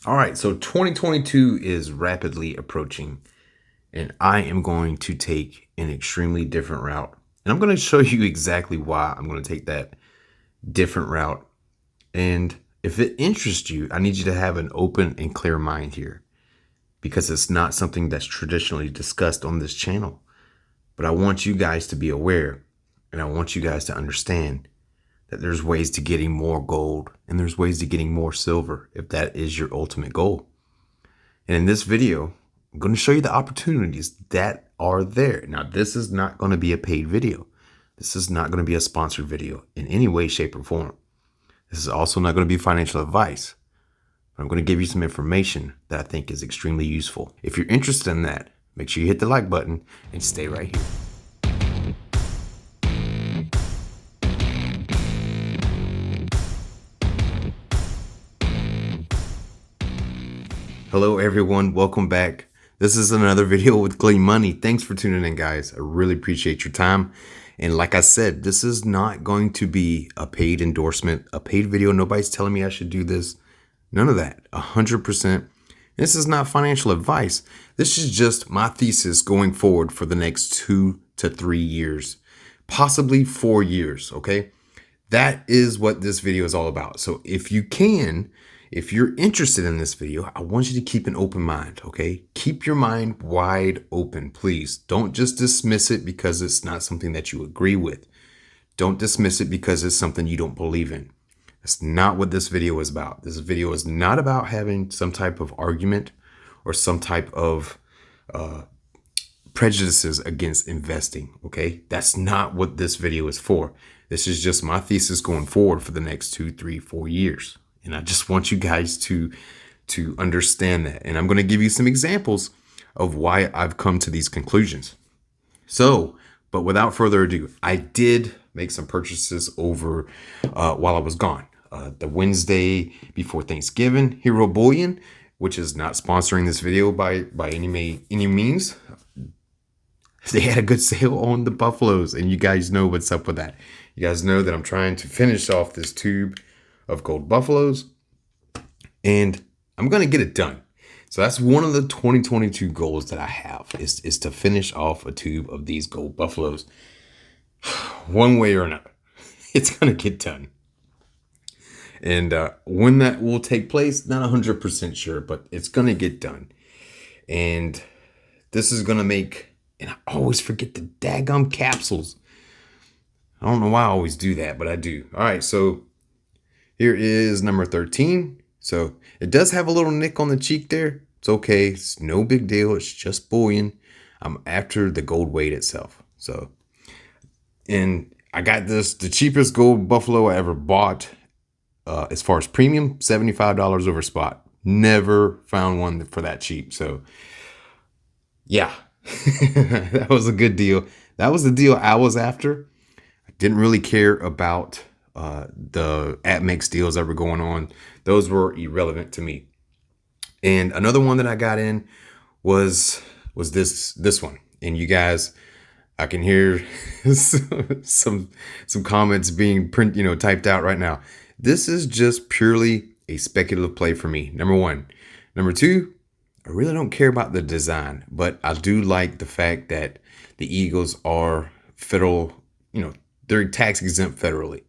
All right, so 2022 is rapidly approaching, and I am going to take an extremely different route. And I'm going to show you exactly why I'm going to take that different route. And if it interests you, I need you to have an open and clear mind here because it's not something that's traditionally discussed on this channel. But I want you guys to be aware, and I want you guys to understand that there's ways to getting more gold and there's ways to getting more silver if that is your ultimate goal. And in this video, I'm going to show you the opportunities that are there. Now, this is not going to be a paid video. This is not going to be a sponsored video in any way, shape, or form. This is also not going to be financial advice. But I'm going to give you some information that I think is extremely useful. If you're interested in that, make sure you hit the like button and stay right here. Hello everyone, welcome back. This is another video with Clean Money. Thanks for tuning in, guys. I really appreciate your time. And like I said, this is not going to be a paid endorsement, a paid video. Nobody's telling me I should do this. None of that, 100%. This is not financial advice. This is just my thesis going forward for the next 2 to 3 years, possibly 4 years, okay? That is what this video is all about. So if you're interested in this video, I want you to keep an open mind, okay? Keep your mind wide open, please. Don't just dismiss it because it's not something that you agree with. Don't dismiss it because it's something you don't believe in. That's not what this video is about. This video is not about having some type of argument or some type of prejudices against investing, okay? That's not what this video is for. This is just my thesis going forward for the next 2, 3, 4 years. And I just want you guys to understand that. And I'm going to give you some examples of why I've come to these conclusions. So, but without further ado, I did make some purchases over while I was gone. The Wednesday before Thanksgiving, Hero Bullion, which is not sponsoring this video by any means. They had a good sale on the Buffaloes, and you guys know what's up with that. You guys know that I'm trying to finish off this tube of gold Buffaloes, and I'm going to get it done. So that's one of the 2022 goals that I have is to finish off a tube of these gold Buffaloes one way or another. It's going to get done. And when that will take place, not 100% sure, but it's going to get done. And this is going to make, and I always forget the daggum capsules. I don't know why I always do that, but I do. All right, so here is number 13. So it does have a little nick on the cheek there. It's okay. It's no big deal. It's just bullion. I'm after the gold weight itself. So, and I got this, the cheapest gold Buffalo I ever bought as far as premium, $75 over spot. Never found one for that cheap. So yeah, that was a good deal. That was the deal I was after. I didn't really care about the APMEX deals that were going on. Those were irrelevant to me. And another one that I got in was this one. And you guys, I can hear some comments being typed out right now. This is just purely a speculative play for me. Number one. Number two, I really don't care about the design, but I do like the fact that the Eagles are federal, they're tax exempt federally,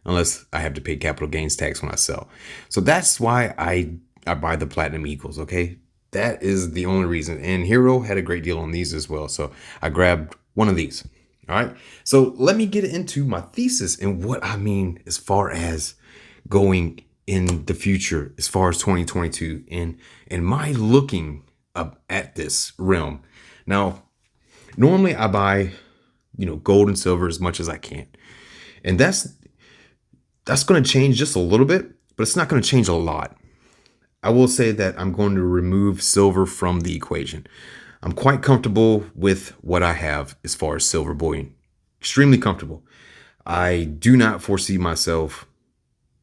unless I have to pay capital gains tax when I sell. So that's why I buy the Platinum Eagles, okay? That is the only reason. And Hero had a great deal on these as well, so I grabbed one of these. All right, so let me get into my thesis and what I mean as far as going in the future, as far as 2022 and my looking up at this realm. Now, normally I buy, gold and silver as much as I can. And that's going to change just a little bit, but it's not going to change a lot. I will say that I'm going to remove silver from the equation. I'm quite comfortable with what I have as far as silver bullion. Extremely comfortable. I do not foresee myself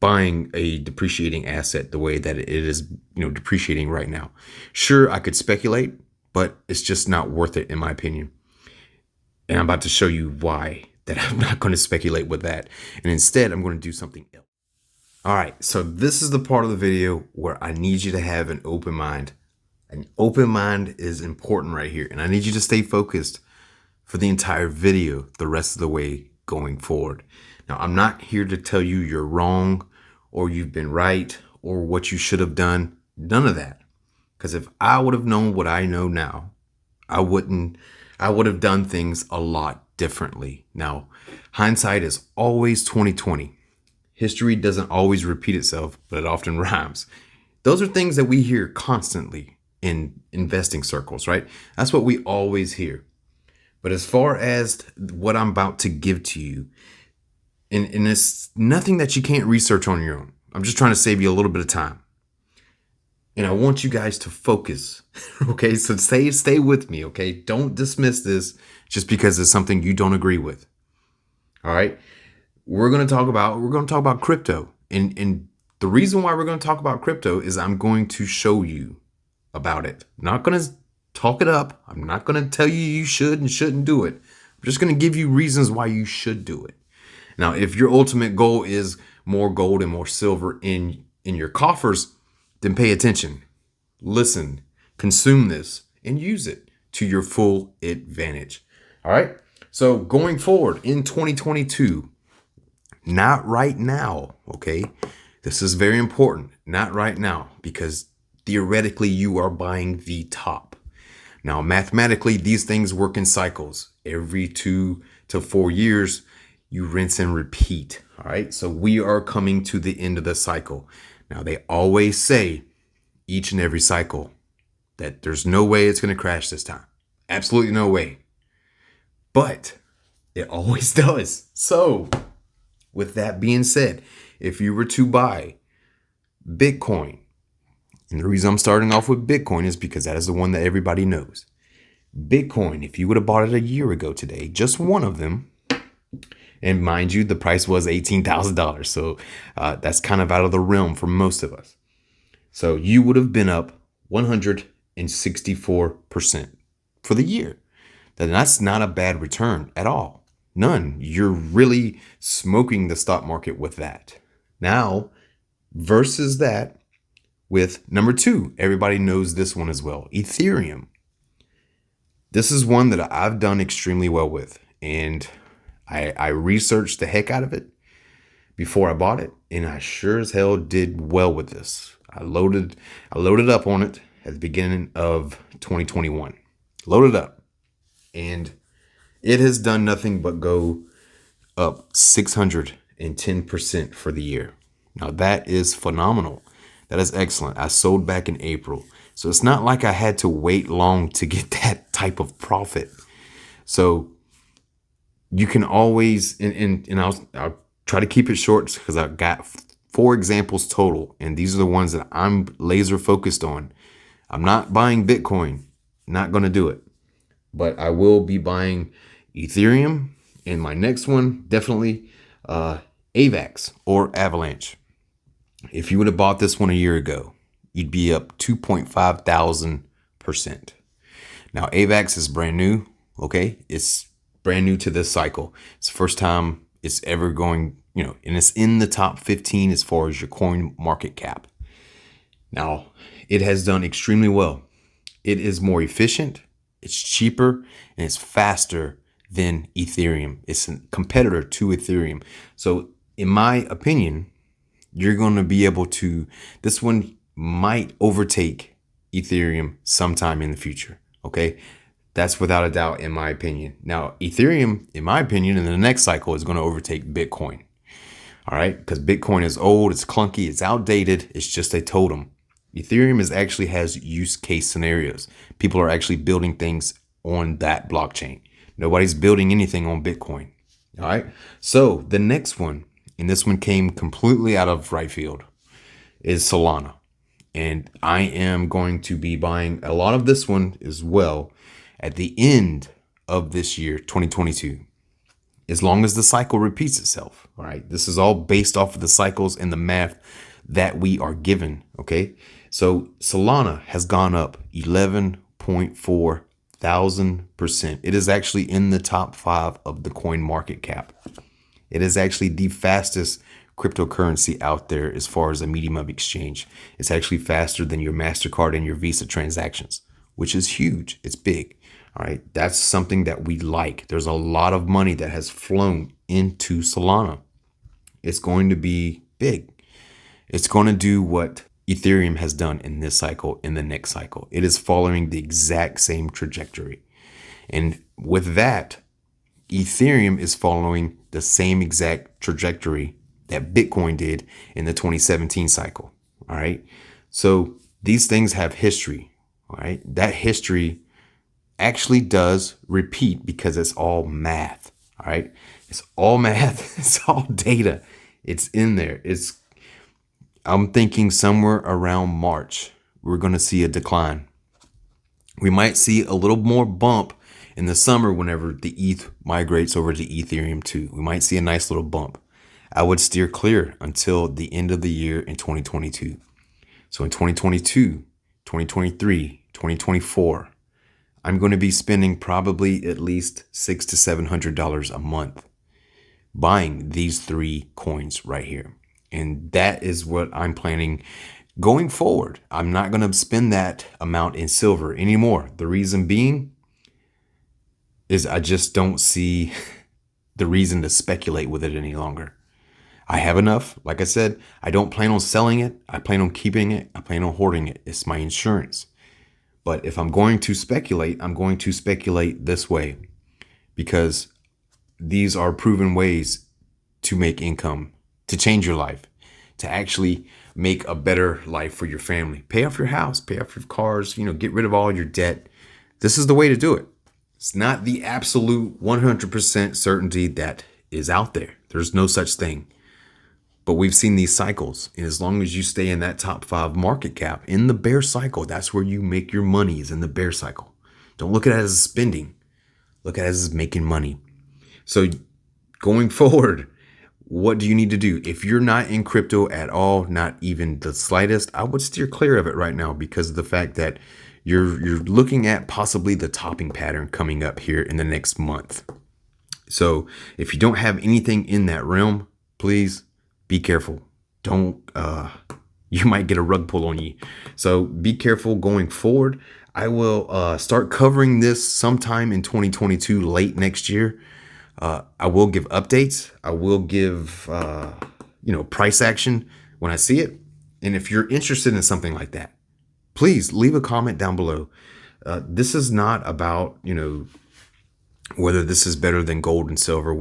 buying a depreciating asset the way that it is, depreciating right now. Sure, I could speculate, but it's just not worth it in my opinion. And I'm about to show you why that I'm not going to speculate with that. And instead, I'm going to do something else. All right, so this is the part of the video where I need you to have an open mind. An open mind is important right here, and I need you to stay focused for the entire video the rest of the way going forward. Now, I'm not here to tell you you're wrong or you've been right or what you should have done. None of that. Because if I would have known what I know now, I would have done things a lot differently. Now, hindsight is always 2020. History doesn't always repeat itself, but it often rhymes. Those are things that we hear constantly in investing circles, right? That's what we always hear. But as far as what I'm about to give to you, and it's nothing that you can't research on your own. I'm just trying to save you a little bit of time. And I want you guys to focus. Okay, so stay with me, okay? Don't dismiss this just because it's something you don't agree with. All right? We're going to talk about crypto. And the reason why we're going to talk about crypto is I'm going to show you about it. I'm not going to talk it up. I'm not going to tell you you should and shouldn't do it. I'm just going to give you reasons why you should do it. Now, if your ultimate goal is more gold and more silver in your coffers, then pay attention, listen, consume this, and use it to your full advantage. All right. So going forward in 2022, not right now. Okay. This is very important. Not right now, because theoretically you are buying the top. Now, mathematically, these things work in cycles. Every 2 to 4 years, you rinse and repeat. All right. So we are coming to the end of the cycle. Now, they always say each and every cycle that there's no way it's going to crash this time. Absolutely no way. But it always does. So with that being said, if you were to buy Bitcoin, and the reason I'm starting off with Bitcoin is because that is the one that everybody knows. Bitcoin, if you would have bought it a year ago today, just one of them, and mind you, the price was $18,000. So that's kind of out of the realm for most of us. So you would have been up 164% for the year. Then that's not a bad return at all. None. You're really smoking the stock market with that. Now, versus that with number 2, everybody knows this one as well, Ethereum. This is one that I've done extremely well with, and I researched the heck out of it before I bought it, and I sure as hell did well with this. I loaded up on it at the beginning of 2021. Loaded up, and it has done nothing but go up 610% for the year. Now that is phenomenal. That is excellent. I sold back in April. So it's not like I had to wait long to get that type of profit. So you can always, and I'll try to keep it short because I've got 4 examples total. And these are the ones that I'm laser focused on. I'm not buying Bitcoin. Not going to do it. But I will be buying Ethereum. And my next one, definitely AVAX or Avalanche. If you would have bought this one a year ago, you'd be up 2,500%. Now, AVAX is brand new. Okay. It's brand new to this cycle. It's the first time it's ever going, and it's in the top 15 as far as your coin market cap. Now, it has done extremely well. It is more efficient, it's cheaper, and it's faster than Ethereum. It's a competitor to Ethereum. So in my opinion, you're going to be able to, this one might overtake Ethereum sometime in the future. Okay. That's without a doubt, in my opinion. Now, Ethereum, in my opinion, in the next cycle is going to overtake Bitcoin. All right. Because Bitcoin is old, it's clunky, it's outdated. It's just a totem. Ethereum actually has use case scenarios. People are actually building things on that blockchain. Nobody's building anything on Bitcoin. All right. So the next one, and this one came completely out of right field, is Solana. And I am going to be buying a lot of this one as well at the end of this year, 2022, as long as the cycle repeats itself. All right. This is all based off of the cycles and the math that we are given. Okay. So Solana has gone up 11,400%. It is actually in the top 5 of the coin market cap. It is actually the fastest cryptocurrency out there as far as a medium of exchange. It's actually faster than your MasterCard and your Visa transactions, which is huge. It's big. All right. That's something that we like. There's a lot of money that has flown into Solana. It's going to be big. It's going to do what Ethereum has done in this cycle, in the next cycle. It is following the exact same trajectory. And with that, Ethereum is following the same exact trajectory that Bitcoin did in the 2017 cycle. All right. So these things have history. All right. That history actually does repeat because it's all math. All right. It's all math. It's all data. It's in there. I'm thinking somewhere around March, we're going to see a decline. We might see a little more bump in the summer whenever the ETH migrates over to Ethereum 2. We might see a nice little bump. I would steer clear until the end of the year in 2022. So in 2022, 2023, 2024, I'm going to be spending probably at least $600 to $700 a month buying these 3 coins right here. And that is what I'm planning going forward. I'm not going to spend that amount in silver anymore. The reason being is I just don't see the reason to speculate with it any longer. I have enough. Like I said, I don't plan on selling it. I plan on keeping it. I plan on hoarding it. It's my insurance. But if I'm going to speculate, I'm going to speculate this way because these are proven ways to make income, to change your life, to actually make a better life for your family. Pay off your house, pay off your cars, get rid of all your debt. This is the way to do it. It's not the absolute 100% certainty that is out there. There's no such thing. But we've seen these cycles. And as long as you stay in that top 5 market cap in the bear cycle, that's where you make your money, is in the bear cycle. Don't look at it as spending. Look at it as making money. So going forward, what do you need to do? If you're not in crypto at all, not even the slightest, I would steer clear of it right now because of the fact that you're looking at possibly the topping pattern coming up here in the next month. So if you don't have anything in that realm, please be careful. You might get a rug pull on you. So be careful going forward. I will start covering this sometime in 2022, late next year. I will give updates. I will give, price action when I see it. And if you're interested in something like that, please leave a comment down below. This is not about, whether this is better than gold and silver,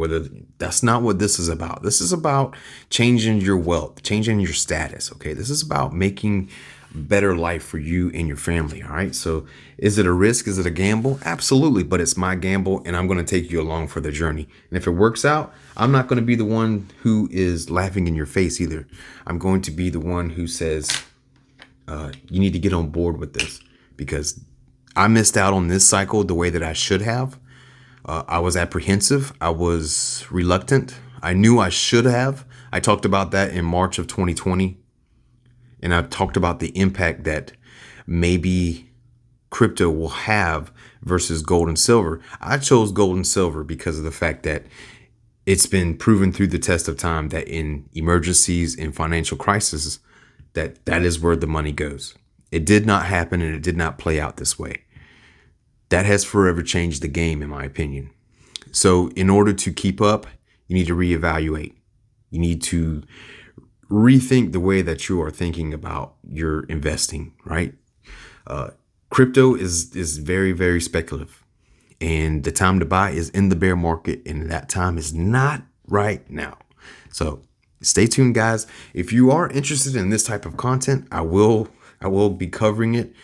that's not what this is about. This is about changing your wealth, changing your status. Okay. This is about making better life for you and your family. All right. So is it a risk? Is it a gamble? Absolutely. But it's my gamble and I'm going to take you along for the journey. And if it works out, I'm not going to be the one who is laughing in your face either. I'm going to be the one who says, you need to get on board with this because I missed out on this cycle the way that I should have. I was apprehensive. I was reluctant. I knew I should have. I talked about that in March of 2020. And I've talked about the impact that maybe crypto will have versus gold and silver. I chose gold and silver because of the fact that it's been proven through the test of time that in emergencies and financial crises, that is where the money goes. It did not happen and it did not play out this way. That has forever changed the game, in my opinion. So in order to keep up, you need to reevaluate. You need to rethink the way that you are thinking about your investing, right? Crypto is very, very speculative. And the time to buy is in the bear market. And that time is not right now. So stay tuned, guys. If you are interested in this type of content, I will be covering it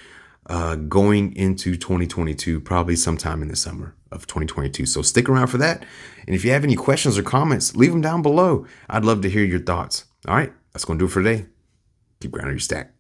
going into 2022, probably sometime in the summer of 2022. So stick around for that. And if you have any questions or comments, leave them down below. I'd love to hear your thoughts. All right, that's going to do it for today. Keep grinding your stack.